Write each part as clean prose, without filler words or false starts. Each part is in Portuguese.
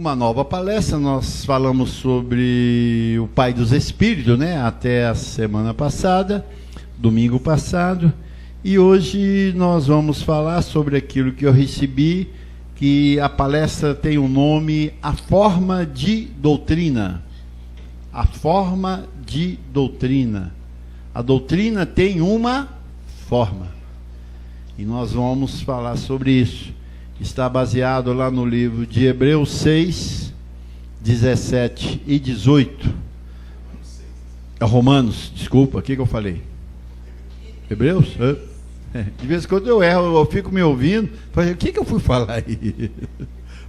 uma nova palestra. Nós falamos sobre o Pai dos Espíritos, né? Até a semana passada, domingo passado. E hoje nós vamos falar sobre aquilo que eu recebi, que a palestra tem o nome A Forma de Doutrina. A Forma de Doutrina. A doutrina tem uma forma. E nós vamos falar sobre isso. Está baseado lá no livro de Hebreus 6, 17 e 18. Romanos, desculpa, o que eu falei? Hebreus? De vez em quando eu erro, eu fico me ouvindo, falei, o que eu fui falar aí?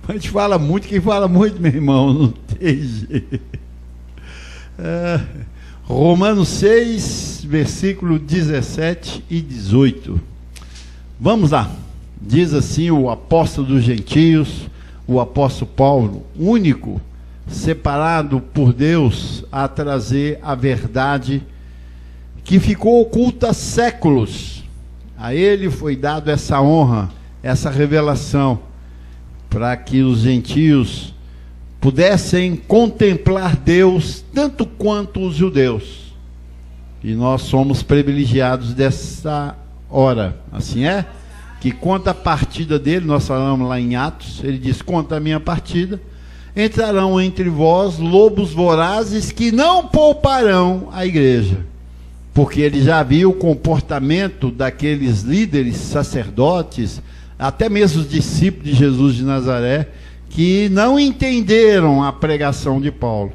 A gente fala muito, quem fala muito, meu irmão, não tem jeito. Romanos 6, versículo 17 e 18. Vamos lá. Diz assim o apóstolo dos gentios, o apóstolo Paulo, único, separado por Deus a trazer a verdade que ficou oculta há séculos. A ele foi dado essa honra, essa revelação, para que os gentios pudessem contemplar Deus tanto quanto os judeus. E nós somos privilegiados dessa hora, assim é? Que conta a partida dele, nós falamos lá em Atos, ele diz, conta a minha partida, entrarão entre vós lobos vorazes que não pouparão a igreja, porque ele já viu o comportamento daqueles líderes, sacerdotes, até mesmo os discípulos de Jesus de Nazaré, que não entenderam a pregação de Paulo.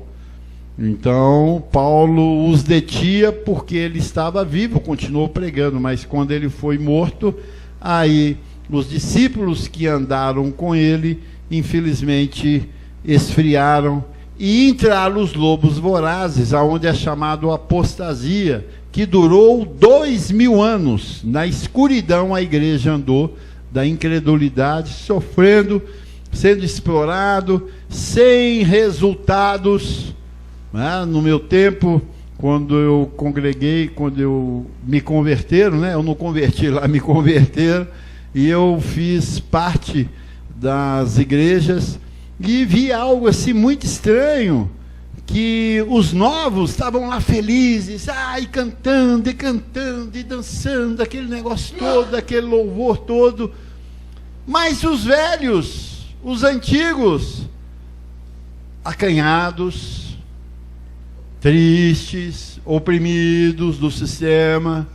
Então, Paulo os detinha porque ele estava vivo, continuou pregando, mas quando ele foi morto, aí os discípulos que andaram com ele, infelizmente, esfriaram e entraram os lobos vorazes, aonde é chamado apostasia, que durou 2000 anos. Na escuridão a igreja andou, da incredulidade, sofrendo, sendo explorado, sem resultados. No meu tempo, quando eu congreguei, quando eu me converteram, né? Eu não converti lá, me converteram, e eu fiz parte das igrejas, e vi algo assim muito estranho, que os novos estavam lá felizes, e cantando, e dançando, aquele negócio todo, aquele louvor todo, mas os velhos, os antigos, acanhados, tristes, oprimidos do sistema,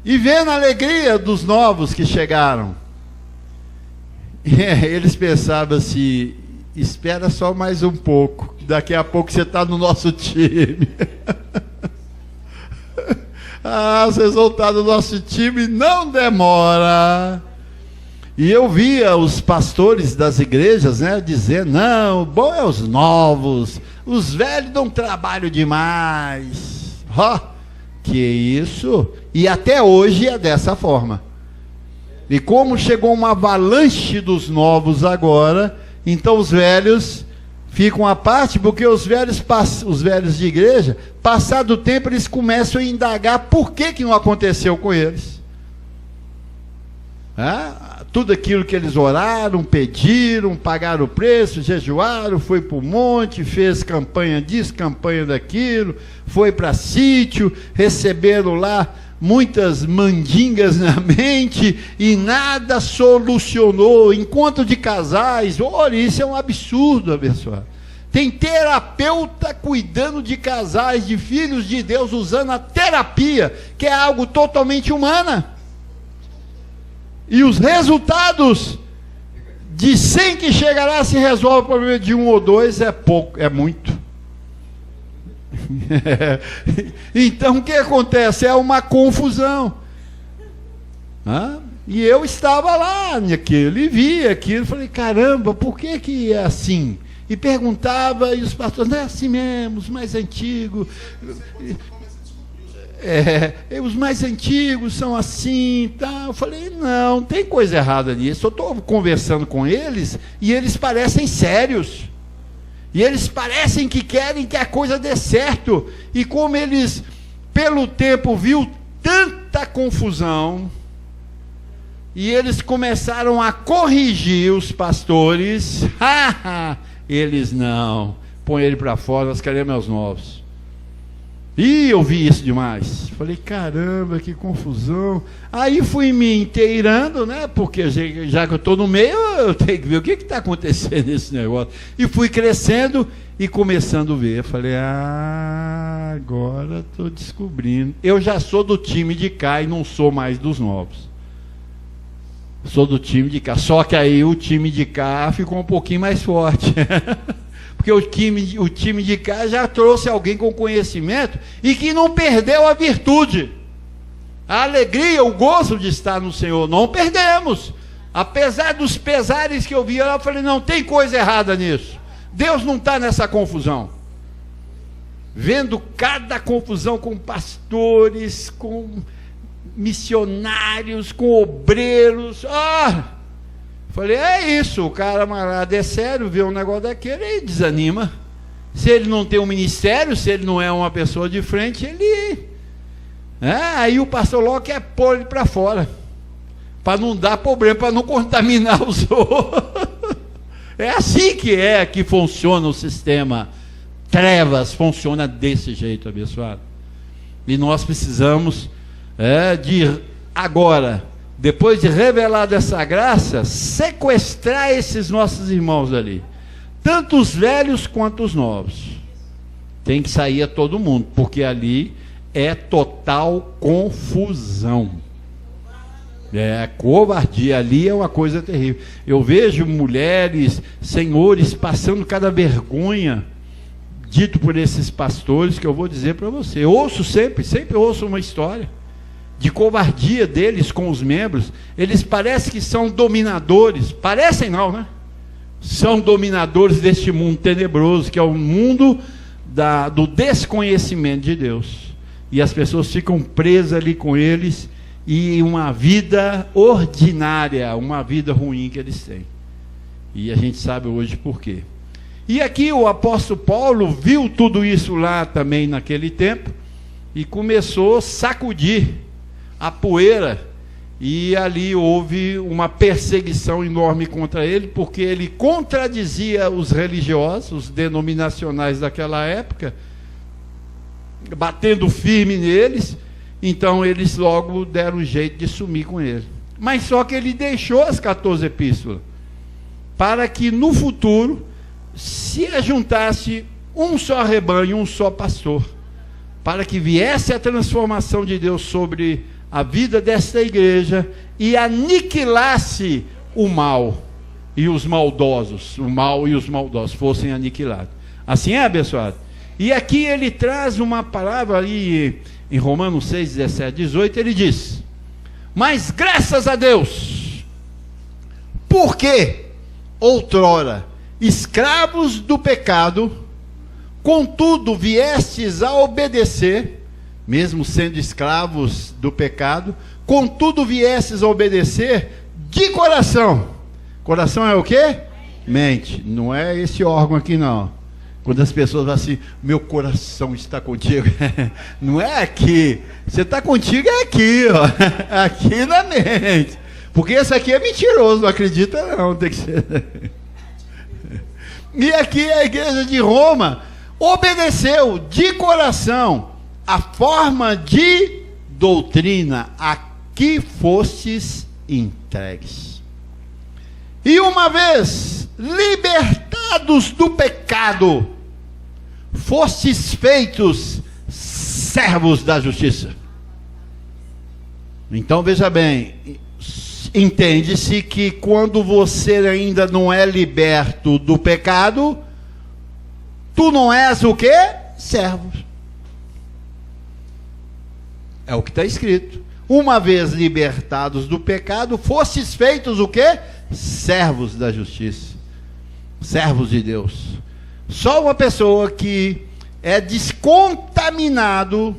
e vendo a alegria dos novos que chegaram, eles pensavam assim, espera só mais um pouco, daqui a pouco você está no nosso time. Vocês vão estar no nosso time, não demora. E eu via os pastores das igrejas, né, dizendo, não, bom é os novos, os velhos dão trabalho demais. Que isso? E até hoje é dessa forma. E como chegou uma avalanche dos novos agora, então os velhos ficam à parte, porque os velhos de igreja, passado o tempo, eles começam a indagar por que não aconteceu com eles. Tudo aquilo que eles oraram, pediram, pagaram o preço, jejuaram, foi para o monte, fez campanha disso, campanha daquilo, foi para sítio, receberam lá muitas mandingas na mente e nada solucionou. Encontro de casais, olha, isso é um absurdo, abençoado. Tem terapeuta cuidando de casais, de filhos de Deus, usando a terapia, que é algo totalmente humana. E os resultados de 100 que chegará, se resolve o problema de 1 ou 2, é pouco, é muito. Então o que acontece? É uma confusão. E eu estava lá naquilo e vi aquilo, falei, caramba, por que é assim? E perguntava, e os pastores, não é assim mesmo, os mais antigos, os mais antigos são assim, tá? Eu falei, não tem coisa errada nisso, eu estou conversando com eles, e eles parecem sérios, e eles parecem que querem que a coisa dê certo, e como eles, pelo tempo, viu tanta confusão, e eles começaram a corrigir os pastores. Eles não, põe ele para fora, nós queremos os novos. E eu vi isso demais. Falei, caramba, que confusão. Aí fui me inteirando, né? Porque já que eu estou no meio, eu tenho que ver o que está acontecendo nesse negócio. E fui crescendo e começando a ver. Falei, agora estou descobrindo. Eu já sou do time de cá e não sou mais dos novos. Sou do time de cá. Só que aí o time de cá ficou um pouquinho mais forte. Porque o time de cá já trouxe alguém com conhecimento e que não perdeu a virtude. A alegria, o gozo de estar no Senhor. Não perdemos. Apesar dos pesares que eu vi, eu falei, não tem coisa errada nisso. Deus não está nessa confusão. Vendo cada confusão com pastores, com missionários, com obreiros. Falei, é isso, o cara marado é sério, vê um negócio daquele e desanima. Se ele não tem um ministério, se ele não é uma pessoa de frente, ele... aí o pastor logo quer pôr ele para fora, para não dar problema, para não contaminar os outros. É assim que funciona o sistema. Trevas funciona desse jeito, abençoado. E nós precisamos agora, depois de revelada essa graça, sequestrar esses nossos irmãos ali, tanto os velhos quanto os novos. Tem que sair a todo mundo, porque ali é total confusão. Covardia, ali é uma coisa terrível. Eu vejo mulheres, senhores, passando cada vergonha, dito por esses pastores, que eu vou dizer para você. Eu ouço sempre ouço uma história de covardia deles com os membros. Eles parecem que são dominadores, parecem não, né? São dominadores deste mundo tenebroso, que é o mundo do desconhecimento de Deus, e as pessoas ficam presas ali com eles, e uma vida ordinária, uma vida ruim que eles têm, e a gente sabe hoje por quê. E aqui o apóstolo Paulo viu tudo isso lá também naquele tempo, e começou a sacudir a poeira, e ali houve uma perseguição enorme contra ele, porque ele contradizia os religiosos, os denominacionais daquela época, batendo firme neles. Então eles logo deram um jeito de sumir com ele. Mas só que ele deixou as 14 epístolas, para que no futuro se ajuntasse um só rebanho, um só pastor, para que viesse a transformação de Deus sobre a vida desta igreja e aniquilasse o mal e os maldosos, o mal e os maldosos fossem aniquilados. Assim é, abençoado? E aqui ele traz uma palavra ali em Romanos 6, 17, 18, ele diz: mas graças a Deus, porque outrora escravos do pecado, contudo viestes a obedecer, mesmo sendo escravos do pecado, contudo viestes a obedecer de coração. Coração é o quê? Mente. Não é esse órgão aqui não. Quando as pessoas falam assim, meu coração está contigo, não é aqui. Você está contigo é aqui, ó. Aqui na mente. Porque esse aqui é mentiroso, não acredita não, tem que ser. E aqui a igreja de Roma obedeceu de coração a forma de doutrina a que fostes entregues. E uma vez libertados do pecado, fostes feitos servos da justiça. Então veja bem, entende-se que quando você ainda não é liberto do pecado, tu não és o quê? Servo. É o que está escrito. Uma vez libertados do pecado, fostes feitos o quê? Servos da justiça. Servos de Deus. Só uma pessoa que é descontaminado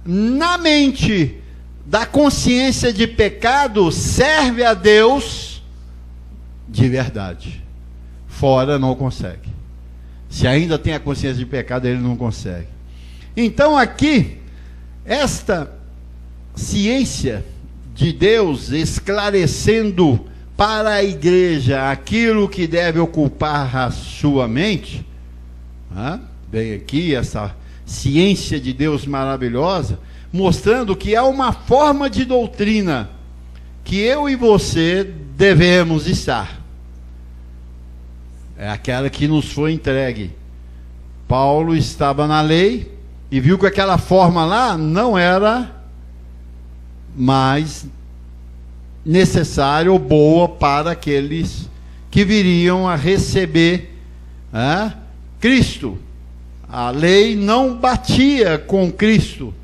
na mente da consciência de pecado serve a Deus de verdade. Fora não consegue. Se ainda tem a consciência de pecado, ele não consegue. Então aqui, esta ciência de Deus, esclarecendo para a igreja aquilo que deve ocupar a sua mente, vem aqui essa ciência de Deus maravilhosa, mostrando que há uma forma de doutrina que eu e você devemos estar. É aquela que nos foi entregue. Paulo estava na lei e viu que aquela forma lá não era mais necessária ou boa para aqueles que viriam a receber Cristo. A lei não batia com Cristo.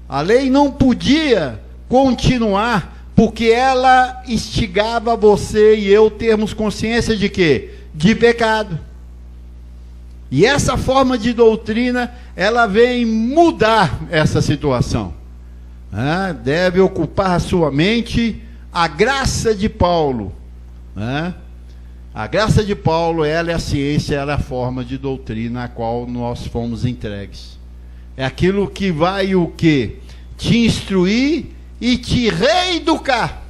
A lei não podia continuar, porque ela instigava você e eu termos consciência de quê? De pecado. E essa forma de doutrina, ela vem mudar essa situação. Deve ocupar a sua mente a graça de Paulo. A graça de Paulo, ela é a ciência, ela é a forma de doutrina a qual nós fomos entregues. É aquilo que vai o quê? Te instruir e te reeducar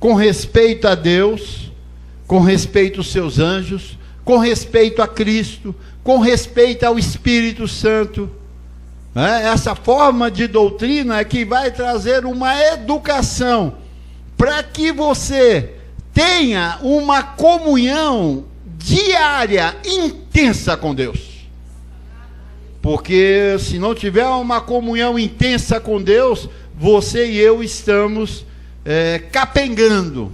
com respeito a Deus, com respeito aos seus anjos, com respeito a Cristo, com respeito ao Espírito Santo. Essa forma de doutrina é que vai trazer uma educação para que você tenha uma comunhão diária, intensa com Deus. Porque se não tiver uma comunhão intensa com Deus, você e eu estamos capengando,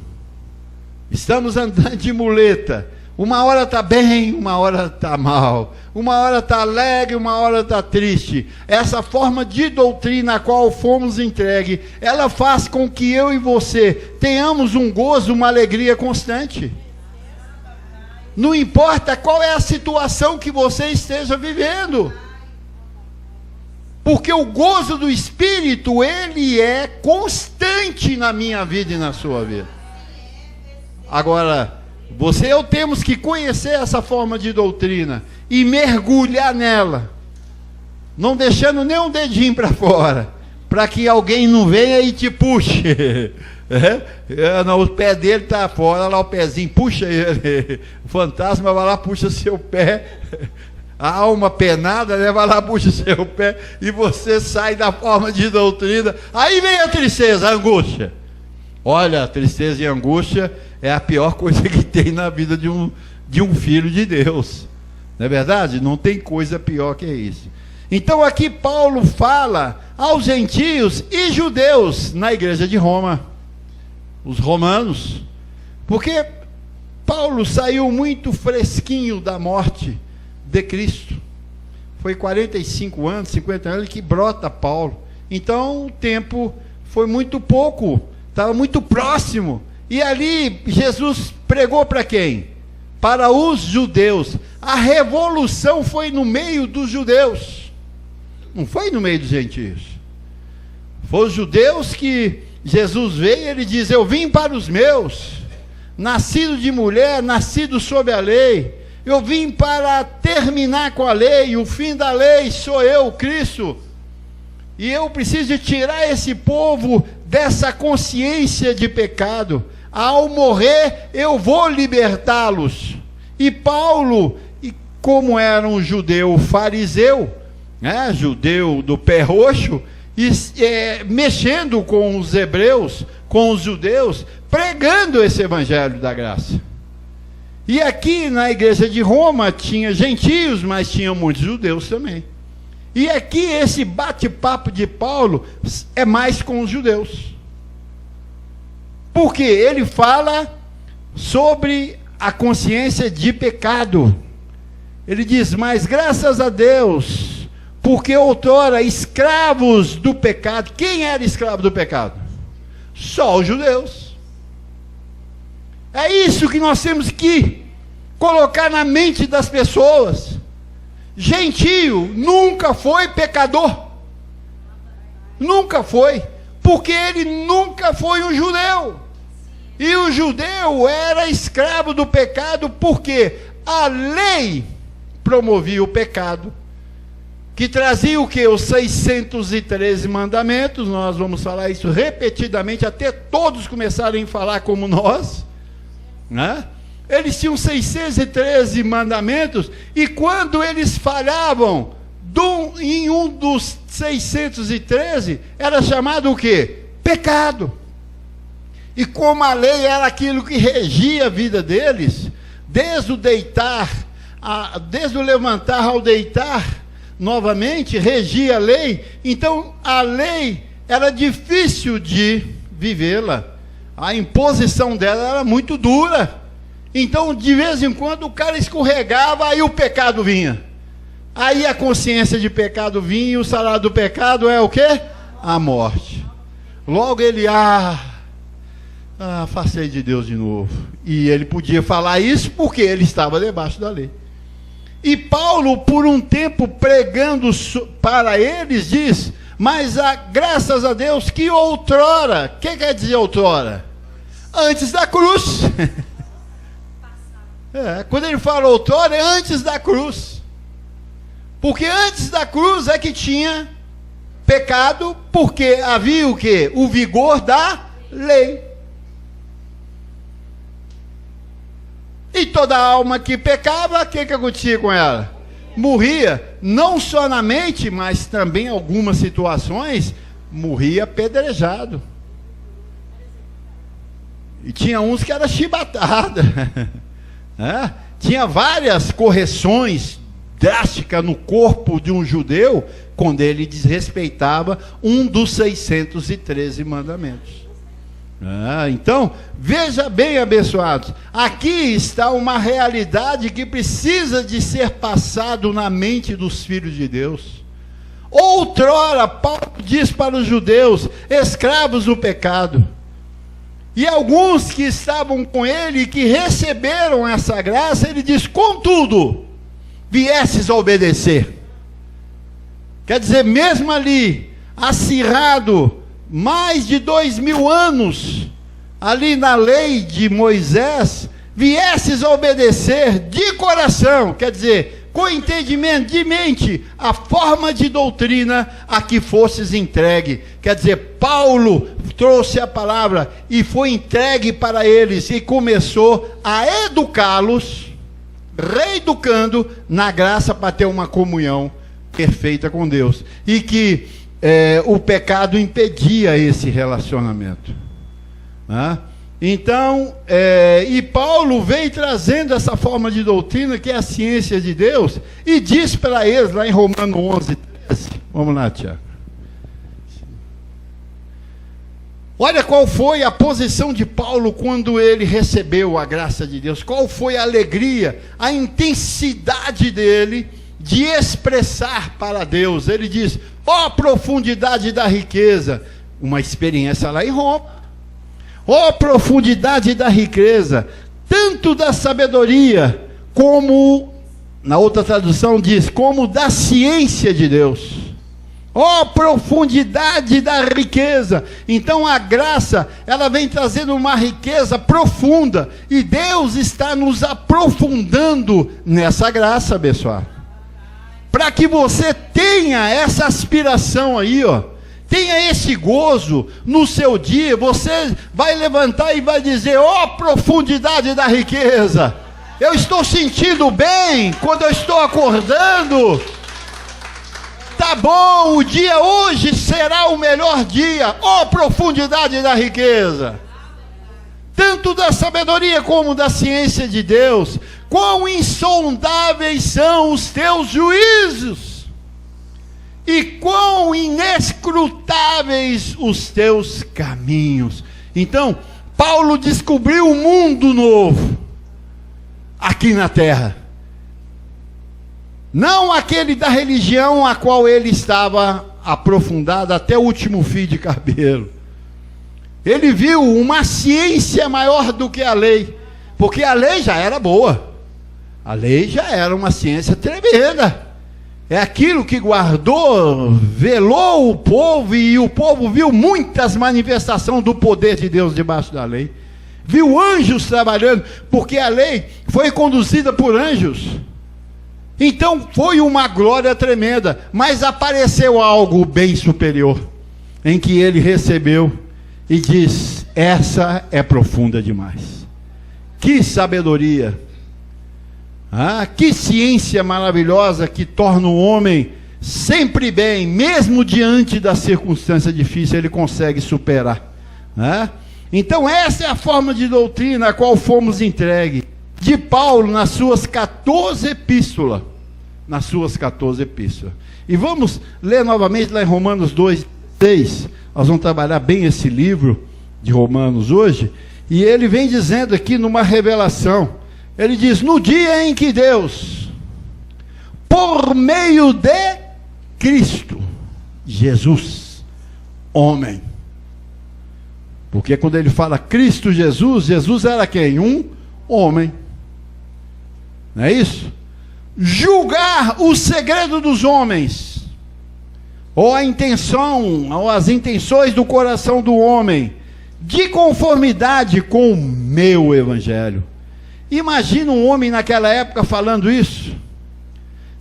estamos andando de muleta. Uma hora está bem, uma hora está mal, uma hora está alegre, uma hora está triste. Essa forma de doutrina a qual fomos entregues, ela faz com que eu e você tenhamos um gozo, uma alegria constante. Não importa qual é a situação que você esteja vivendo, porque o gozo do Espírito, ele é constante na minha vida e na sua vida. Agora, você e eu temos que conhecer essa forma de doutrina e mergulhar nela, não deixando nem um dedinho para fora, para que alguém não venha e te puxe. Não, o pé dele está fora, lá o pezinho, puxa ele. O fantasma vai lá, puxa seu pé. A alma penada, vai lá, puxa seu pé, e você sai da forma de doutrina. Aí vem a tristeza, a angústia. Olha, a tristeza e a angústia é a pior coisa que tem na vida de um filho de Deus. Não é verdade? Não tem coisa pior que isso. Então aqui Paulo fala aos gentios e judeus na igreja de Roma, os romanos, porque Paulo saiu muito fresquinho da morte de Cristo. Foi 45 anos, 50 anos que brota Paulo. Então o tempo foi muito pouco, estava muito próximo. E ali Jesus pregou para quem? Para os judeus. A revolução foi no meio dos judeus, não foi no meio dos gentios. Foi os judeus que Jesus veio, ele diz: eu vim para os meus, nascido de mulher, nascido sob a lei. Eu vim para terminar com a lei, o fim da lei sou eu, Cristo. E eu preciso tirar esse povo dessa consciência de pecado. Ao morrer, eu vou libertá-los. E Paulo, como era um judeu fariseu, judeu do pé roxo, mexendo com os hebreus, com os judeus, pregando esse evangelho da graça. E aqui na igreja de Roma tinha gentios, mas tinha muitos judeus também. E aqui esse bate-papo de Paulo é mais com os judeus. Porque ele fala sobre a consciência de pecado. Ele diz: mas graças a Deus, porque outrora escravos do pecado. Quem era escravo do pecado? Só os judeus. É isso que nós temos que colocar na mente das pessoas. Gentio nunca foi pecador. Nunca foi. Porque ele nunca foi um judeu. E o judeu era escravo do pecado porque a lei promovia o pecado. que trazia o quê? Os 613 mandamentos. Nós vamos falar isso repetidamente, até todos começarem a falar como nós, né? Eles tinham 613 mandamentos, e quando eles falhavam em um dos 613, era chamado o quê? Pecado. E como a lei era aquilo que regia a vida deles, desde o levantar ao deitar, novamente, regia a lei. Então, a lei era difícil de vivê-la. A imposição dela era muito dura. Então, de vez em quando, o cara escorregava, aí o pecado vinha. Aí a consciência de pecado vinha, e o salário do pecado é o quê? A morte. Logo ele, afastei de Deus de novo. E ele podia falar isso porque ele estava debaixo da lei. E Paulo, por um tempo pregando para eles, diz: mas graças a Deus que outrora, o que quer dizer outrora? Antes da cruz. Quando ele fala outrora, é antes da cruz. Porque antes da cruz é que tinha pecado, porque havia o quê? O vigor da lei. E toda alma que pecava, o que acontecia com ela? Morria, não só na mente, mas também em algumas situações, morria apedrejado. E tinha uns que era chibatada. Tinha várias correções drásticas no corpo de um judeu, quando ele desrespeitava um dos 613 mandamentos. Então, veja bem, abençoados, aqui está uma realidade que precisa de ser passado na mente dos filhos de Deus. Outrora, Paulo diz para os judeus, escravos do pecado, e alguns que estavam com ele, que receberam essa graça, ele diz: contudo, viesses a obedecer. Quer dizer, mesmo ali, acirrado, mais de 2000 anos, ali na lei de Moisés, viesses a obedecer de coração, quer dizer, com entendimento de mente, a forma de doutrina a que fosses entregue. Quer dizer, Paulo trouxe a palavra e foi entregue para eles, e começou a educá-los, reeducando na graça para ter uma comunhão perfeita com Deus, e que o pecado impedia esse relacionamento. Então, e Paulo veio trazendo essa forma de doutrina, que é a ciência de Deus, e diz para eles, lá em Romanos 11:13, vamos lá, Tiago. Olha qual foi a posição de Paulo quando ele recebeu a graça de Deus, qual foi a alegria, a intensidade dele de expressar para Deus. Ele diz: ó profundidade da riqueza, uma experiência lá em Roma, ó profundidade da riqueza, tanto da sabedoria, como, na outra tradução diz, como da ciência de Deus. Ó profundidade da riqueza. Então a graça, ela vem trazendo uma riqueza profunda, e Deus está nos aprofundando nessa graça, abençoado, para que você tenha essa aspiração aí, tenha esse gozo no seu dia. Você vai levantar e vai dizer: ó profundidade da riqueza, eu estou sentindo bem quando eu estou acordando. Tá bom, o dia hoje será o melhor dia. Ó profundidade da riqueza, tanto da sabedoria como da ciência de Deus. Quão insondáveis são os teus juízos, e quão inescrutáveis os teus caminhos. Então, Paulo descobriu um mundo novo aqui na terra, não aquele da religião a qual ele estava aprofundado até o último fio de cabelo. Ele viu uma ciência maior do que a lei, porque a lei já era boa, a lei já era uma ciência tremenda. É aquilo que guardou, velou o povo, e o povo viu muitas manifestações do poder de Deus debaixo da lei. Viu anjos trabalhando, porque a lei foi conduzida por anjos. Então foi uma glória tremenda, mas apareceu algo bem superior, em que ele recebeu e diz: essa é profunda demais. Que sabedoria! Que ciência maravilhosa que torna o homem sempre bem, mesmo diante da circunstância difícil, ele consegue superar. Então essa é a forma de doutrina a qual fomos entregues, de Paulo nas suas 14 epístolas. E vamos ler novamente lá em Romanos 2:6. Nós vamos trabalhar bem esse livro de Romanos hoje. E ele vem dizendo aqui numa revelação. Ele diz: no dia em que Deus, por meio de Cristo Jesus, homem. Porque quando ele fala Cristo Jesus, Jesus era quem? Um homem. Não é isso? Julgar o segredo dos homens, ou a intenção, ou as intenções do coração do homem, de conformidade com o meu evangelho. Imagina um homem naquela época falando isso.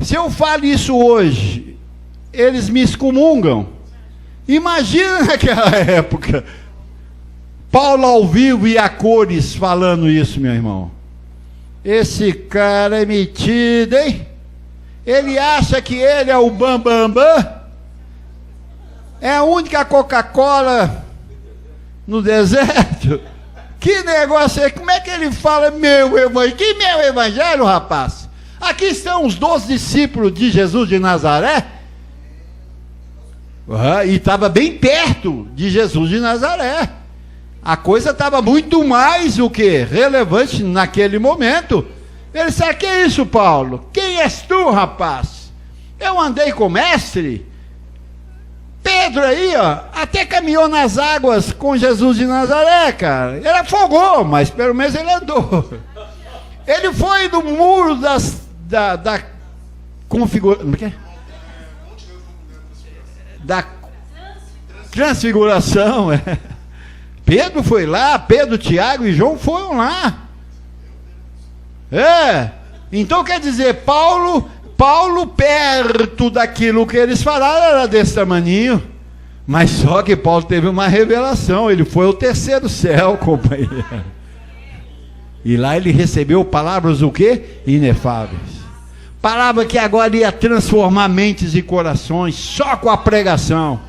Se eu falo isso hoje, eles me excomungam. Imagina naquela época, Paulo ao vivo e a cores falando isso, meu irmão. Esse cara é metido, hein? Ele acha que ele é o bambambam. É a única Coca-Cola no deserto. Que negócio é? Como é que ele fala meu evangelho? Que meu evangelho, rapaz? Aqui estão os 12 discípulos de Jesus de Nazaré. E estava bem perto de Jesus de Nazaré. A coisa estava muito mais o que relevante naquele momento. Ele disse: que é isso, Paulo? Quem és tu, rapaz? Eu andei com o mestre. Pedro aí, até caminhou nas águas com Jesus de Nazaré, cara. Ele afogou, mas pelo menos ele andou. Ele foi do muro da configuração. Da transfiguração, Pedro foi lá, Pedro, Tiago e João foram lá. Então quer dizer, Paulo perto daquilo que eles falaram era desse tamaninho. Mas só que Paulo teve uma revelação, ele foi ao terceiro céu, companheiro. E lá ele recebeu palavras o quê? Inefáveis. Palavra que agora ia transformar mentes e corações, só com a pregação.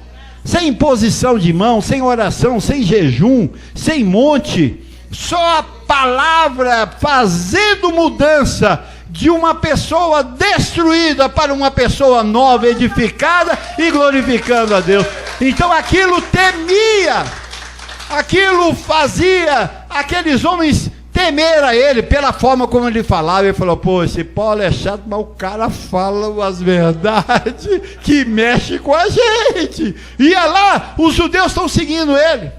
Sem imposição de mão, sem oração, sem jejum, sem monte, só a palavra fazendo mudança de uma pessoa destruída para uma pessoa nova, edificada e glorificando a Deus. Então aquilo temia, aquilo fazia aqueles homens temer a ele pela forma como ele falava. Ele falou: pô, esse Paulo é chato, mas o cara fala as verdades que mexe com a gente. E lá, os judeus estão seguindo ele.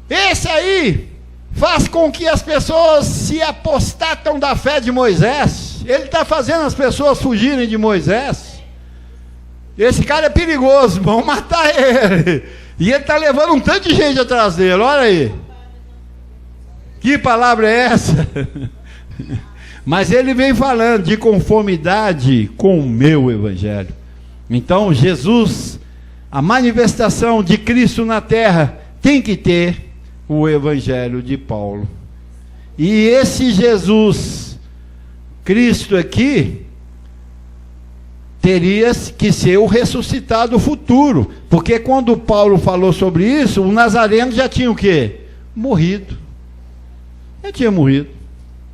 Esse aí faz com que as pessoas se apostatam da fé de Moisés. Ele está fazendo as pessoas fugirem de Moisés. Esse cara é perigoso, vão matar ele. E ele está levando um tanto de gente atrás dele, olha aí. Que palavra é essa? Mas ele vem falando de conformidade com o meu evangelho. Então Jesus, a manifestação de Cristo na terra, tem que ter o evangelho de Paulo. E esse Jesus Cristo aqui teria que ser o ressuscitado futuro, porque quando Paulo falou sobre isso, o Nazareno já tinha o quê? Morrido. Ele tinha morrido.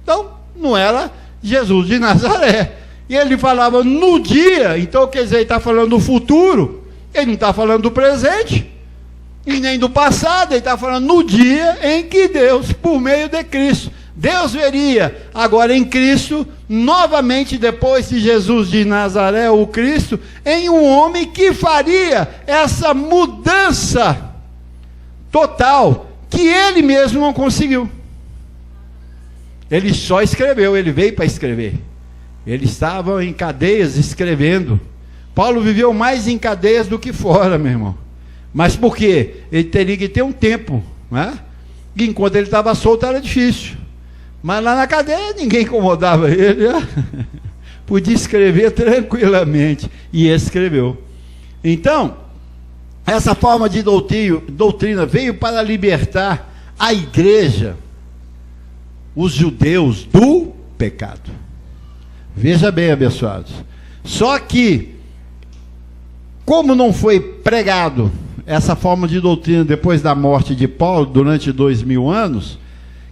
Então não era Jesus de Nazaré. E ele falava no dia. Então quer dizer, ele está falando do futuro. Ele não está falando do presente e nem do passado. Ele está falando no dia em que Deus, por meio de Cristo, Deus veria agora em Cristo, novamente depois de Jesus de Nazaré, o Cristo, em um homem que faria essa mudança total, que ele mesmo não conseguiu. Ele só escreveu, ele veio para escrever. Ele estava em cadeias escrevendo. Paulo viveu mais em cadeias do que fora, meu irmão. Mas por quê? Ele teria que ter um tempo, né? E enquanto ele estava solto era difícil. Mas lá na cadeia ninguém incomodava ele, né? podia escrever tranquilamente, e escreveu. Então, essa forma de doutrina veio para libertar a igreja, os judeus, do pecado. Veja bem, abençoados. Só que, como não foi pregado essa forma de doutrina depois da morte de Paulo, durante 2000 anos,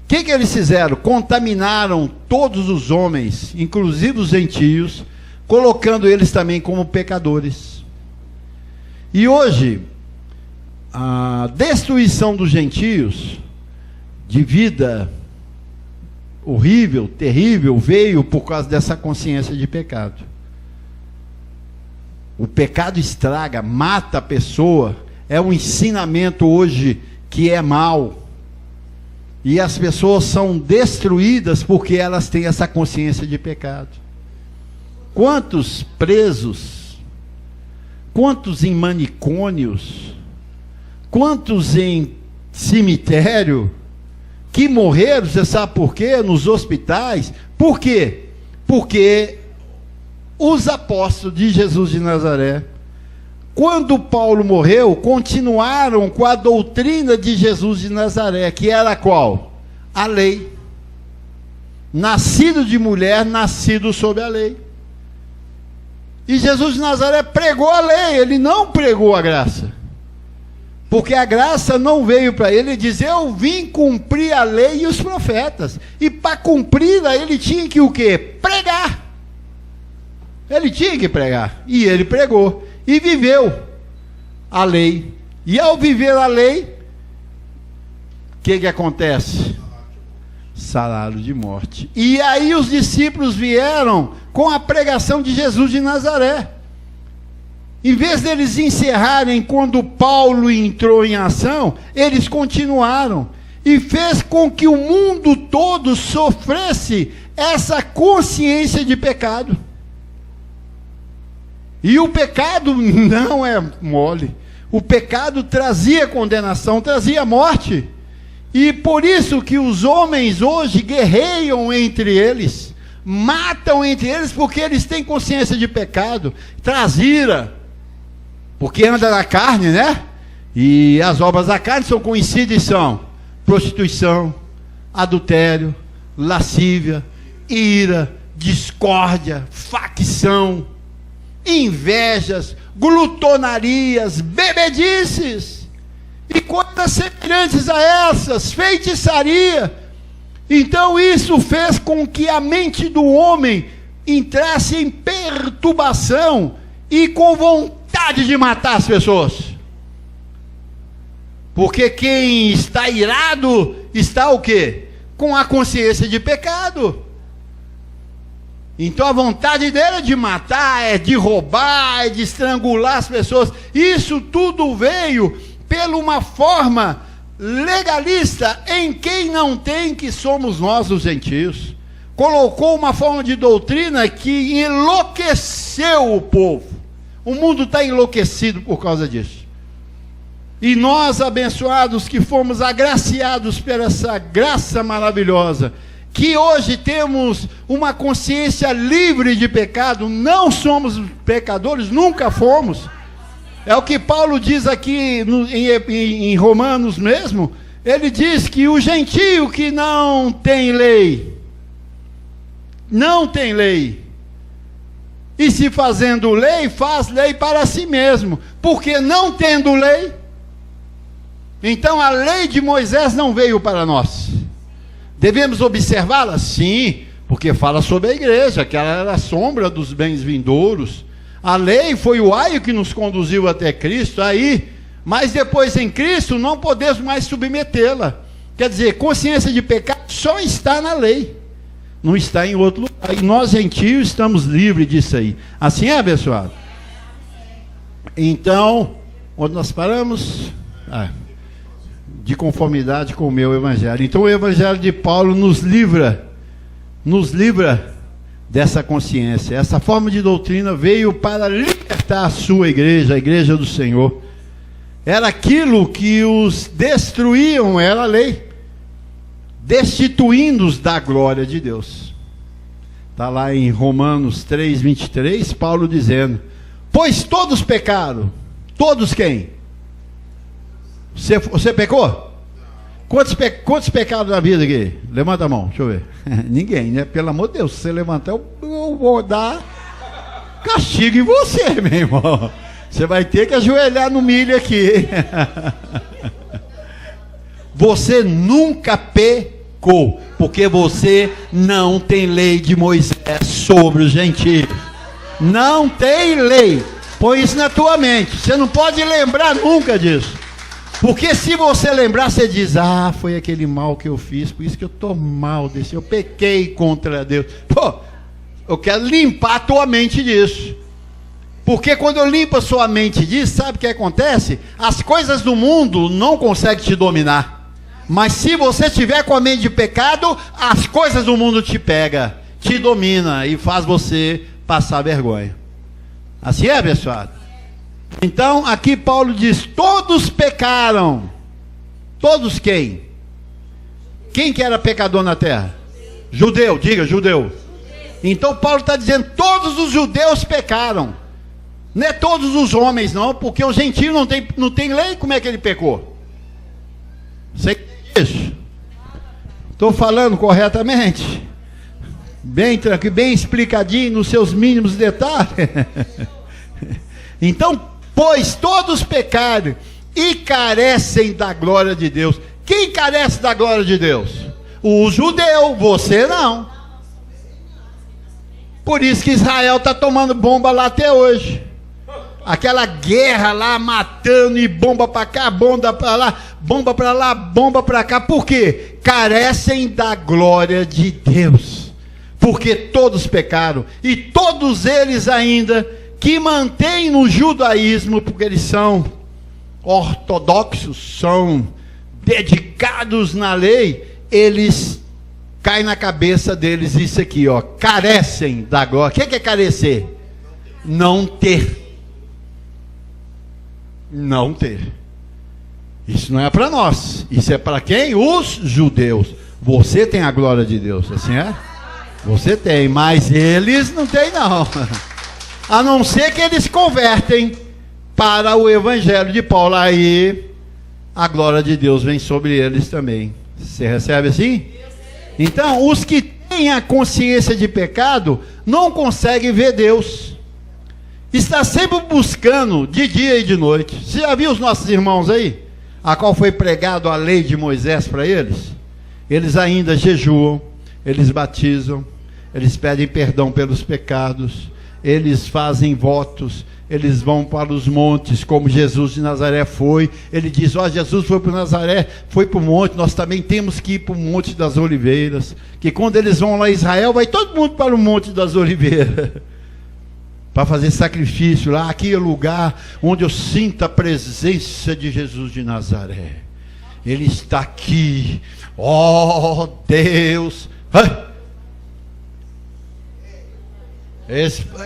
o que eles fizeram? Contaminaram todos os homens, inclusive os gentios, colocando eles também como pecadores. E hoje, a destruição dos gentios, de vida horrível, terrível, veio por causa dessa consciência de pecado. O pecado estraga, mata a pessoa, é um ensinamento hoje que é mau. E as pessoas são destruídas porque elas têm essa consciência de pecado. Quantos presos, quantos em manicômios, quantos em cemitério, que morreram, você sabe por quê? Nos hospitais. Por quê? Porque os apóstolos de Jesus de Nazaré, quando Paulo morreu, continuaram com a doutrina de Jesus de Nazaré, que era qual? A lei. Nascido de mulher, nascido sob a lei. E Jesus de Nazaré pregou a lei, ele não pregou a graça. Porque a graça não veio para ele. Ele diz, eu vim cumprir a lei e os profetas. E para cumprir-a, ele tinha que o quê? Pregar. Ele tinha que pregar. E ele pregou. E viveu a lei. E ao viver a lei, o que acontece? Salário de morte. E aí os discípulos vieram com a pregação de Jesus de Nazaré. Em vez deles encerrarem quando Paulo entrou em ação, eles continuaram. E fez com que o mundo todo sofresse essa consciência de pecado. E o pecado não é mole. O pecado trazia condenação, trazia morte. E por isso que os homens hoje guerreiam entre eles, matam entre eles, porque eles têm consciência de pecado, traz ira, porque anda na carne, né? E as obras da carne são conhecidas e são prostituição, adultério, lascívia, ira, discórdia, facção, invejas, glutonarias, bebedices e coisas semelhantes a essas, feitiçaria. Então isso fez com que a mente do homem entrasse em perturbação e com vontade de matar as pessoas. Porque quem está irado está o quê? Com a consciência de pecado. Então a vontade dele é de matar, é de roubar, é de estrangular as pessoas. Isso tudo veio pela uma forma legalista em quem não tem, que somos nós os gentios. Colocou uma forma de doutrina que enlouqueceu o povo. O mundo está enlouquecido por causa disso. E nós, abençoados, que fomos agraciados por essa graça maravilhosa, que hoje temos uma consciência livre de pecado, não somos pecadores, nunca fomos. É o que Paulo diz aqui em Romanos mesmo. Ele diz que o gentio que não tem lei, e se fazendo lei, faz lei para si mesmo, porque não tendo lei, então a lei de Moisés não veio para nós. Devemos observá-la? Sim, porque fala sobre a igreja, que ela era a sombra dos bens vindouros. A lei foi o aio que nos conduziu até Cristo, aí, mas depois em Cristo não podemos mais submetê-la. Quer dizer, consciência de pecado só está na lei, não está em outro lugar. E nós gentios estamos livres disso aí. Assim é, abençoado? Então, onde nós paramos? De conformidade com o meu evangelho. Então o evangelho de Paulo nos livra dessa consciência. Essa forma de doutrina veio para libertar a sua igreja, a igreja do Senhor. Era aquilo que os destruíam, era a lei, destituindo-os da glória de Deus. Está lá em Romanos 3:23, Paulo dizendo: pois todos pecaram. Todos quem? Você pecou? Quantos pecados na vida aqui? Levanta a mão, deixa eu ver. Ninguém, né? Pelo amor de Deus, se você levantar, eu vou dar castigo em você, meu irmão. Você vai ter que ajoelhar no milho aqui. Você nunca pecou, porque você não tem lei de Moisés sobre os gentios. Não tem lei. Põe isso na tua mente. Você não pode lembrar nunca disso. Porque se você lembrar, você diz: ah, foi aquele mal que eu fiz, por isso que eu estou mal desse, eu pequei contra Deus. Pô, eu quero limpar a tua mente disso. Porque quando eu limpo a sua mente disso, sabe o que acontece? As coisas do mundo não conseguem te dominar. Mas se você estiver com a mente de pecado, as coisas do mundo te pegam, te domina e faz você passar vergonha. Assim é, pessoal? Então, aqui Paulo diz: todos pecaram. Todos quem? Quem que era pecador na terra? Judeu, diga, judeu. Então Paulo está dizendo: todos os judeus pecaram. Não é todos os homens não, porque o gentio não tem lei, como é que ele pecou? Você entende isso? Estou falando corretamente? Bem tranquilo, bem explicadinho, nos seus mínimos detalhes. Então, pois todos pecaram e carecem da glória de Deus. Quem carece da glória de Deus? O judeu, você não. Por isso que Israel está tomando bomba lá até hoje. Aquela guerra lá, matando e bomba para cá, bomba para lá, bomba para lá, bomba para cá. Por quê? Carecem da glória de Deus. Porque todos pecaram, e todos eles ainda que mantêm no judaísmo, porque eles são ortodoxos, são dedicados na lei, eles caem na cabeça deles isso aqui, ó: carecem da glória. O que é carecer? Não ter. Não ter. Isso não é para nós, isso é para quem? Os judeus. Você tem a glória de Deus, assim é? Você tem, mas eles não têm não. A não ser que eles convertem para o evangelho de Paulo, aí a glória de Deus vem sobre eles também. Você recebe assim? Então, os que têm a consciência de pecado não conseguem ver Deus. Está sempre buscando de dia e de noite. Você já viu os nossos irmãos aí? A qual foi pregado a lei de Moisés para eles? Eles ainda jejuam, eles batizam, eles pedem perdão pelos pecados, eles fazem votos, eles vão para os montes, como Jesus de Nazaré foi. Ele diz: ó, Jesus foi para Nazaré, foi para o monte, nós também temos que ir para o Monte das Oliveiras. Que quando eles vão lá em Israel, vai todo mundo para o Monte das Oliveiras, para fazer sacrifício lá. Aqui é o lugar onde eu sinto a presença de Jesus de Nazaré. Ele está aqui, ó Deus.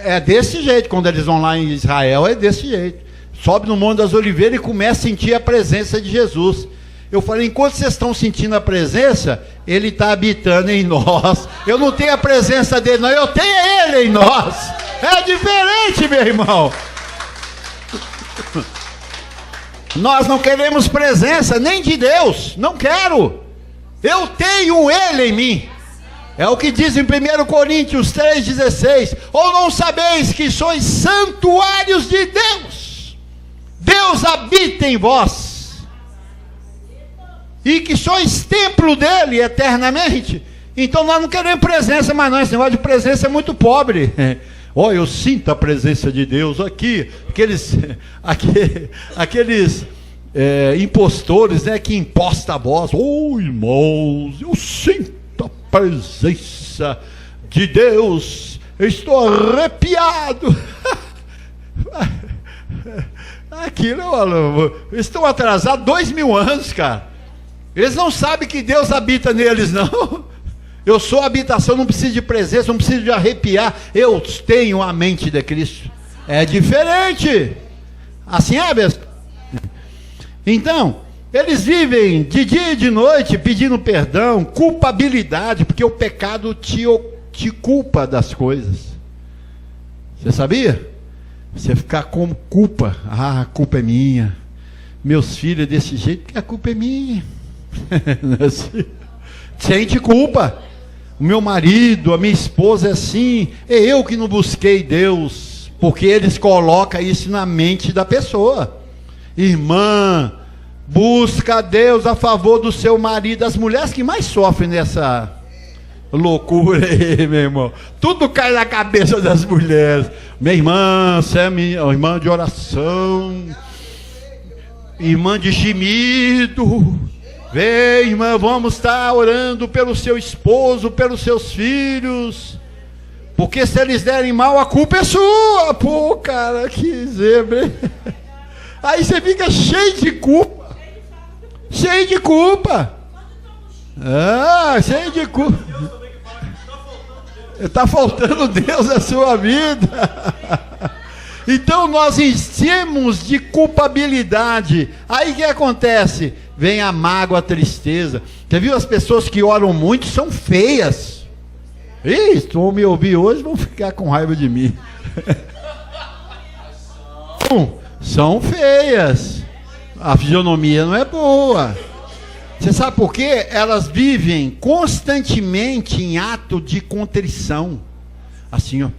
É desse jeito. Quando eles vão lá em Israel, é desse jeito. Sobe no Monte das Oliveiras e começa a sentir a presença de Jesus. Eu falei: enquanto vocês estão sentindo a presença, Ele está habitando em nós. Eu não tenho a presença dele, não, eu tenho Ele em nós. É diferente, meu irmão. Nós não queremos presença nem de Deus. Não quero. Eu tenho Ele em mim. É o que diz em 1 Coríntios 3,16. Ou não sabeis que sois santuários de Deus? Deus habita em vós. E que sois templo dele eternamente. Então nós não queremos presença, mas não, esse negócio de presença é muito pobre. Ó, eu sinto a presença de Deus aqui. Aqueles impostores, né, que impostam a voz. Oh, irmãos, eu sinto a presença de Deus, eu estou arrepiado. Aquilo, estão atrasados 2000 anos, cara. Eles não sabem que Deus habita neles, não. Eu sou a habitação, não preciso de presença, não preciso de arrepiar. Eu tenho a mente de Cristo. É diferente. Assim é, mesmo. Então, eles vivem de dia e de noite pedindo perdão, culpabilidade, porque o pecado te te culpa das coisas. Você sabia? Você ficar com culpa. Ah, a culpa é minha. Meus filhos é desse jeito, porque a culpa é minha. Sente culpa. O meu marido, a minha esposa é assim. É eu que não busquei Deus. Porque eles colocam isso na mente da pessoa. Irmã, busca Deus a favor do seu marido. As mulheres que mais sofrem nessa loucura aí, meu irmão. Tudo cai na cabeça das mulheres. Minha irmã, você é minha irmã de oração, irmã de gemido. Vem, irmã, vamos estar orando pelo seu esposo, pelos seus filhos. Porque se eles derem mal, a culpa é sua. Pô, cara, que zebra, hein? Aí você fica cheio de culpa. Cheio de culpa. Ah, cheio de culpa. Está faltando Deus na sua vida. Então nós enchemos de culpabilidade. Aí o que acontece? Vem a mágoa, a tristeza. Você viu as pessoas que oram muito são feias. Ih, se vão me ouvir hoje, vão ficar com raiva de mim. São feias. A fisionomia não é boa. Você sabe por quê? Elas vivem constantemente em ato de contrição. Assim, ó.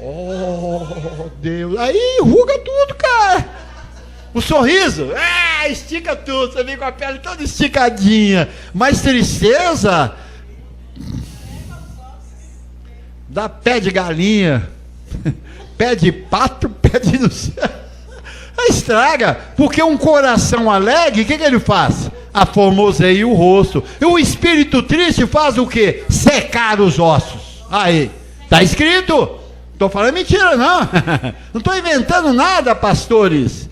Oh, Deus. Aí enruga tudo, cara. O sorriso, estica tudo. Você vem com a pele toda esticadinha. Mas tristeza dá pé de galinha, pé de pato, pé de não sei. Estraga, porque um coração alegre, o que ele faz? Aformoseia o rosto. E o espírito triste faz o quê? Secar os ossos. Aí, está escrito. Estou falando mentira, não. Não estou inventando nada, pastores.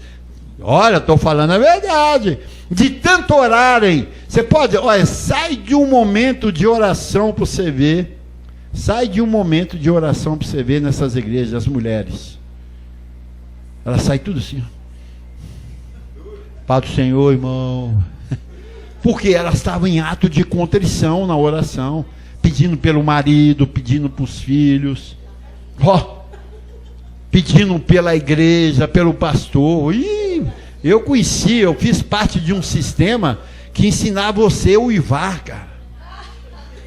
Olha, estou falando a verdade. De tanto orarem, você pode, olha, sai de um momento de oração para você ver. Sai de um momento de oração para você ver nessas igrejas, as mulheres. Elas saem tudo assim, ó. Pai do Senhor, irmão. Porque elas estavam em ato de contrição na oração, pedindo pelo marido, pedindo para os filhos, pedindo pela igreja, pelo pastor. E eu fiz parte de um sistema que ensinava você a uivar, cara.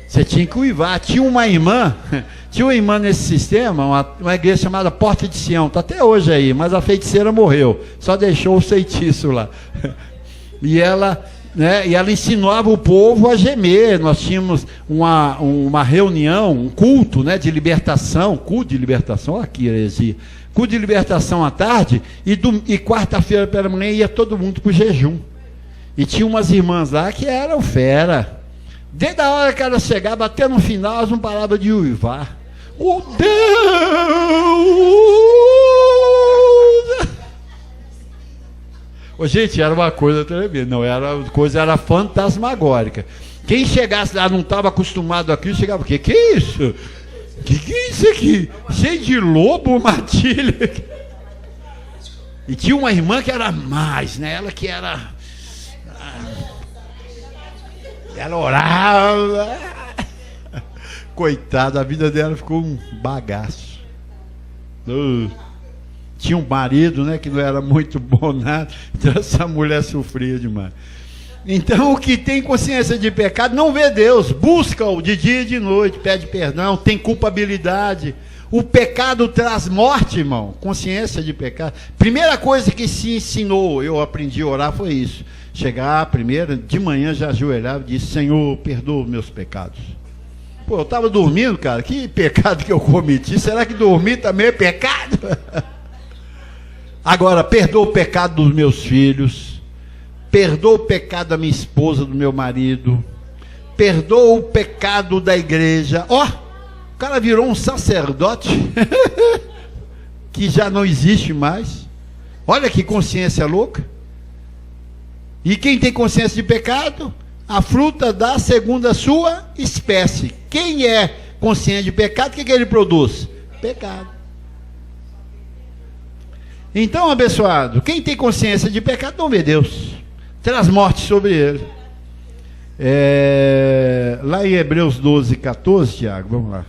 Você tinha que uivar. Tinha uma irmã nesse sistema, uma igreja chamada Porta de Sião, está até hoje aí, mas a feiticeira morreu, só deixou o feitiço lá. E ela ensinava o povo a gemer. Nós tínhamos uma reunião, um culto, né, de libertação, aqui, heresia. Culto de libertação à tarde, e quarta-feira pela manhã ia todo mundo para o jejum. E tinha umas irmãs lá que eram fera. Desde a hora que ela chegava até no final, elas não paravam de uivar. Oh, Deus! Oh, gente, era uma coisa tremenda. Não, era fantasmagórica. Quem chegasse lá, não estava acostumado àquilo, chegava, o que é isso? O que é isso aqui? Cheio de lobo, matilha. E tinha uma irmã que era mais, né? Ela que era... Ela orava. Coitada, a vida dela ficou um bagaço. Tinha um marido, né, que não era muito bom nada. Então essa mulher sofria demais. Então o que tem consciência de pecado não vê Deus. Busca-o de dia e de noite, pede perdão, tem culpabilidade. O pecado traz morte, irmão. Consciência de pecado. Primeira coisa que se ensinou, eu aprendi a orar, foi isso. Chegar primeiro, de manhã já ajoelhava e disse: Senhor, perdoa os meus pecados. Pô, eu estava dormindo, cara, que pecado que eu cometi? Será que dormir também é pecado? Agora, perdoa o pecado dos meus filhos, perdoa o pecado da minha esposa, do meu marido, perdoa o pecado da igreja. O cara virou um sacerdote que já não existe mais. Olha que consciência louca. E quem tem consciência de pecado, a fruta dá segundo a sua espécie. Quem é consciente de pecado, o que ele produz? Pecado. Então, abençoado, quem tem consciência de pecado não vê Deus, traz morte sobre ele. Lá em Hebreus 12, 14, Tiago, vamos lá.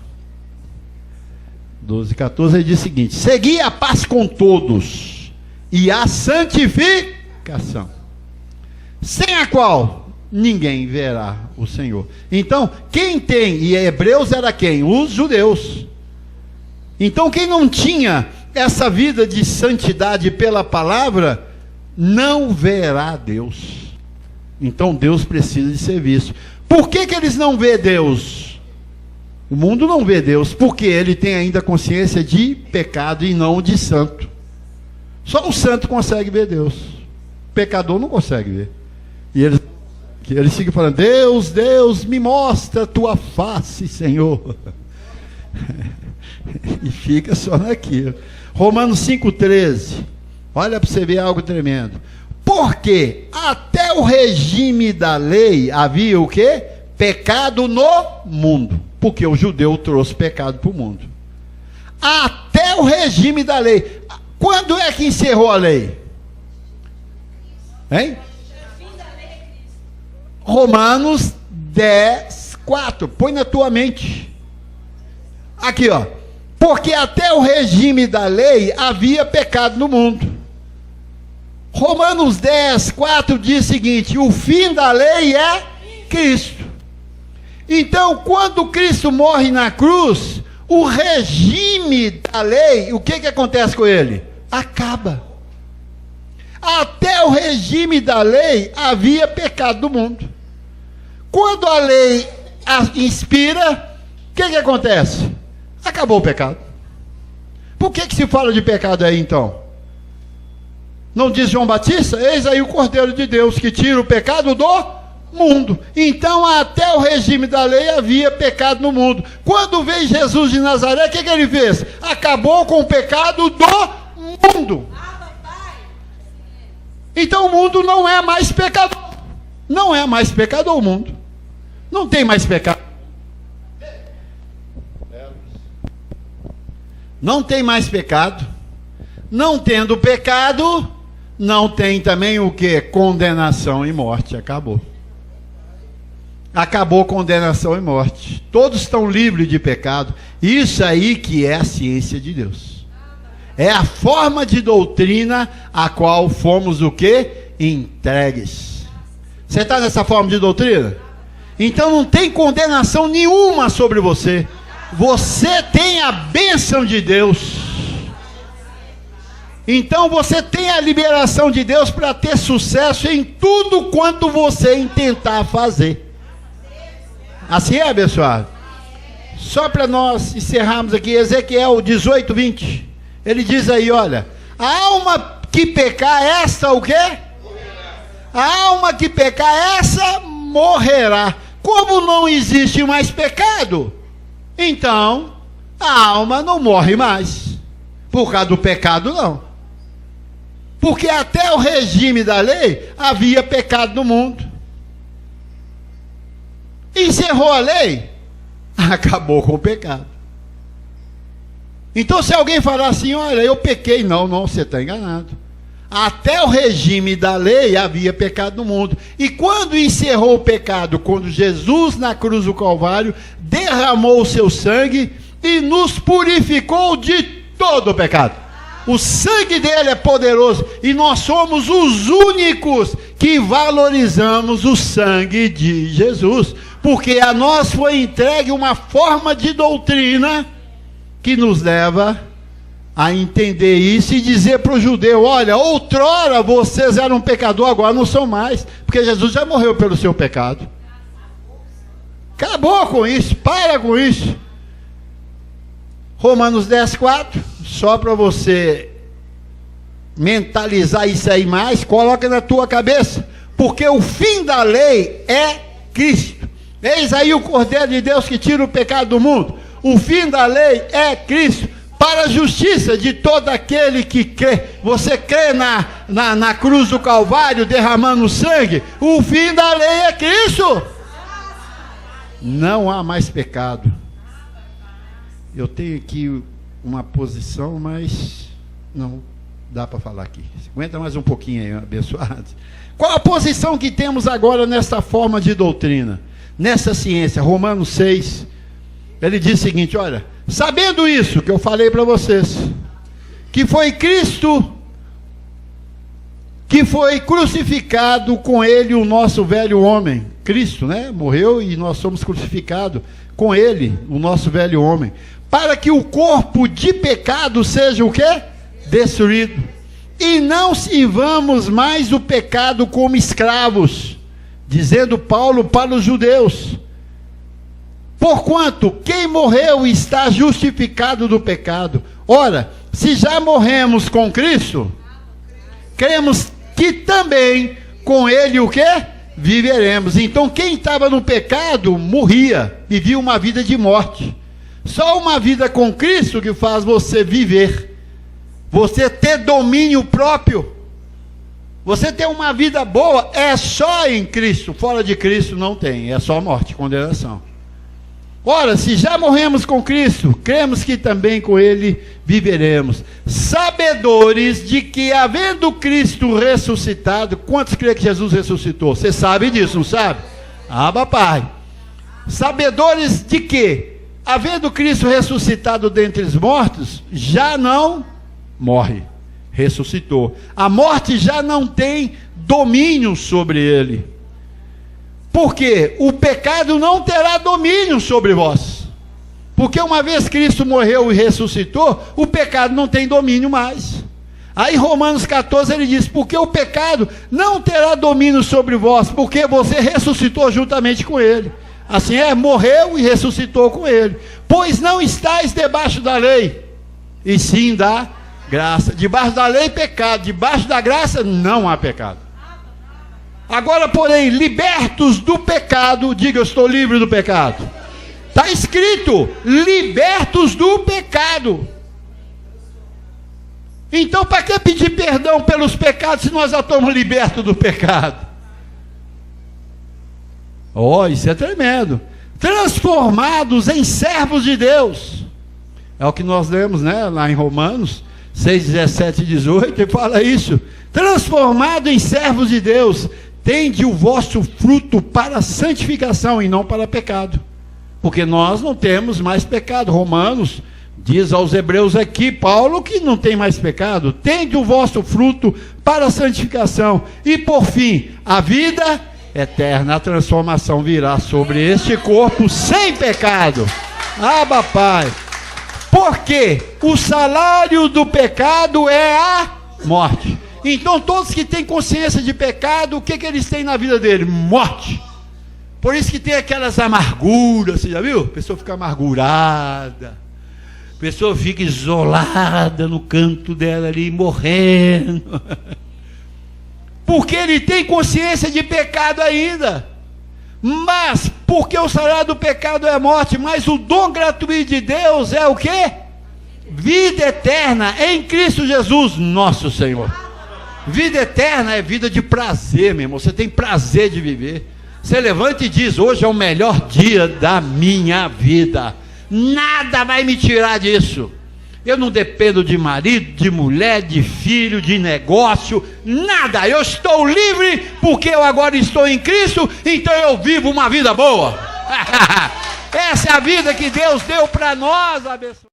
12, 14, ele diz o seguinte: segui a paz com todos e a santificação, sem a qual ninguém verá o Senhor. Então, quem tem, e Hebreus era quem? Os judeus. Então, quem não tinha essa vida de santidade pela palavra, não verá Deus. Então, Deus precisa de ser visto. Por que eles não vê Deus? O mundo não vê Deus, porque ele tem ainda consciência de pecado e não de santo. Só o santo consegue ver Deus. O pecador não consegue ver. E eles ficam falando: Deus, Deus, me mostra a tua face, Senhor. E fica só naquilo. Romanos 5,13. Olha para você ver algo tremendo. Porque até o regime da lei havia o quê? Pecado no mundo. Porque o judeu trouxe pecado para o mundo. Até o regime da lei. Quando é que encerrou a lei? Hein? Romanos 10, 4. Põe na tua mente. Aqui, ó. Porque até o regime da lei havia pecado no mundo. Romanos 10, 4 diz o seguinte: o fim da lei é Cristo. Então, quando Cristo morre na cruz, o regime da lei, o que acontece com ele? Acaba. Até o regime da lei havia pecado no mundo. Quando a lei inspira, o que acontece? Acabou o pecado. Por que se fala de pecado aí então? Não diz João Batista? Eis aí o Cordeiro de Deus que tira o pecado do mundo. Então até o regime da lei havia pecado no mundo. Quando veio Jesus de Nazaré, o que ele fez? Acabou com o pecado do mundo. Então o mundo não é mais pecador. Não é mais pecador o mundo. Não tem mais pecado. Não tem mais pecado. Não tendo pecado, não tem também o que? Condenação e morte. Acabou. Acabou condenação e morte. Todos estão livres de pecado. Isso aí que é a ciência de Deus. É a forma de doutrina a qual fomos o que? Entregues. Você está nessa forma de doutrina? Então não tem condenação nenhuma sobre você. Você tem a bênção de Deus. Então você tem a liberação de Deus para ter sucesso em tudo quanto você intentar fazer. Assim é, abençoado? Só para nós encerrarmos aqui, Ezequiel 18, 20. Ele diz aí, olha: a alma que pecar, essa o quê? A alma que pecar, essa morrerá. Como não existe mais pecado, então a alma não morre mais. Por causa do pecado, não. Porque até o regime da lei havia pecado no mundo. Encerrou a lei, acabou com o pecado. Então se alguém falar assim: olha, eu pequei, não, você está enganado. Até o regime da lei havia pecado no mundo. E quando encerrou o pecado? Quando Jesus na cruz do Calvário derramou o seu sangue e nos purificou de todo o pecado. O sangue dele é poderoso e nós somos os únicos que valorizamos o sangue de Jesus, porque a nós foi entregue uma forma de doutrina que nos leva a entender isso e dizer para o judeu: olha, outrora vocês eram pecador, agora não são mais, porque Jesus já morreu pelo seu pecado. Acabou com isso, para com isso. Romanos 10, 4, só para você mentalizar isso aí mais, coloca na tua cabeça: porque o fim da lei é Cristo. Eis aí o Cordeiro de Deus que tira o pecado do mundo. O fim da lei é Cristo, para a justiça de todo aquele que crê. Você crê na cruz do Calvário, derramando sangue? O fim da lei é Cristo. Não há mais pecado. Eu tenho aqui uma posição, mas não dá para falar aqui. Aguenta mais um pouquinho aí, abençoados. Qual a posição que temos agora nessa forma de doutrina? Nessa ciência, Romanos 6, ele diz o seguinte, olha, sabendo isso que eu falei para vocês, que foi Cristo, que foi crucificado com ele o nosso velho homem, Cristo, né, morreu e nós somos crucificados com ele, o nosso velho homem, para que o corpo de pecado seja o quê? Destruído. E não sirvamos mais o pecado como escravos, dizendo Paulo para os judeus. Porquanto quem morreu está justificado do pecado. Ora, se já morremos com Cristo, cremos que também com ele o quê? Viveremos. Então quem estava no pecado morria, vivia uma vida de morte. Só uma vida com Cristo que faz você viver. Você ter domínio próprio, você ter uma vida boa, é só em Cristo. Fora de Cristo não tem, é só morte, condenação. Ora, se já morremos com Cristo, cremos que também com ele viveremos, sabedores de que, havendo Cristo ressuscitado, quantos creem que Jesus ressuscitou? Você sabe disso, não sabe? Ah, papai. Sabedores de que, havendo Cristo ressuscitado dentre os mortos, já não morre, ressuscitou. A morte já não tem domínio sobre ele. Porque o pecado não terá domínio sobre vós. Porque uma vez Cristo morreu e ressuscitou, o pecado não tem domínio mais. Aí Romanos 14 ele diz, porque o pecado não terá domínio sobre vós, porque você ressuscitou juntamente com ele. Assim é, morreu e ressuscitou com ele. Pois não estáis debaixo da lei, e sim da graça. Debaixo da lei, pecado. Debaixo da graça, não há pecado. Agora, porém, libertos do pecado, diga, eu estou livre do pecado. Está escrito, libertos do pecado. Então, para que pedir perdão pelos pecados, se nós já estamos libertos do pecado? Oh, isso é tremendo. Transformados em servos de Deus. É o que nós lemos, né, lá em Romanos 6, 17 e 18, ele fala isso. Transformado em servos de Deus, tende o vosso fruto para a santificação e não para pecado. Porque nós não temos mais pecado. Romanos diz aos hebreus aqui, Paulo, que não tem mais pecado. Tende o vosso fruto para a santificação. E por fim, a vida eterna. A transformação virá sobre este corpo sem pecado. Abba, Pai. Porque o salário do pecado é a morte. Então todos que têm consciência de pecado, o que eles têm na vida dele? Morte. Por isso que tem aquelas amarguras, você já viu? A pessoa fica amargurada, a pessoa fica isolada no canto dela ali, morrendo. Porque ele tem consciência de pecado ainda. Mas, porque o salário do pecado é a morte, mas o dom gratuito de Deus é o quê? Vida eterna em Cristo Jesus, nosso Senhor. Vida eterna é vida de prazer, meu irmão. Você tem prazer de viver. Você levanta e diz, hoje é o melhor dia da minha vida. Nada vai me tirar disso. Eu não dependo de marido, de mulher, de filho, de negócio, nada. Eu estou livre porque eu agora estou em Cristo, então eu vivo uma vida boa. Essa é a vida que Deus deu para nós, abençoado.